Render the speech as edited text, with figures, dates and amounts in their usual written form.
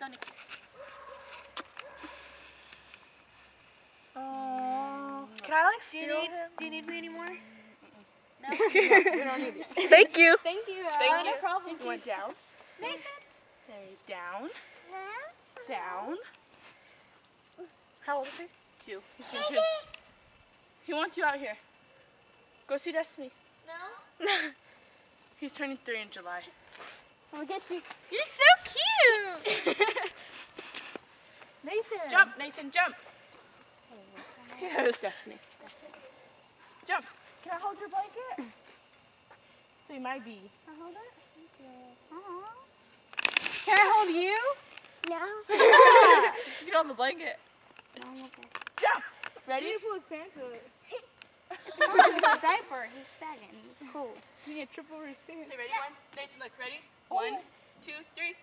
Go, Nick. Oh. Can I like steal him? Do you need me anymore? No? No, we don't need it. Thank you. Thank you. Thank you. No problem. You want down? Nathan. Say down. Down. How old is he? 2. He's been 2. He wants you out here. Go see Destiny. No? He's turning 3 in July. I'll get you. You're so cute! Nathan. Jump, Nathan, jump. Yes, Destiny. Jump. Can I hold your blanket? Say my bee. Can I hold it? Can I hold you? No. Get on the blanket. No, I'm okay. Jump. Ready? He pull his pants up. It's fine. He's a diaper. He's sagging. It's cool. He can trip over his pants. Say ready? 1. Nathan, look. Ready? 1, 2, 3.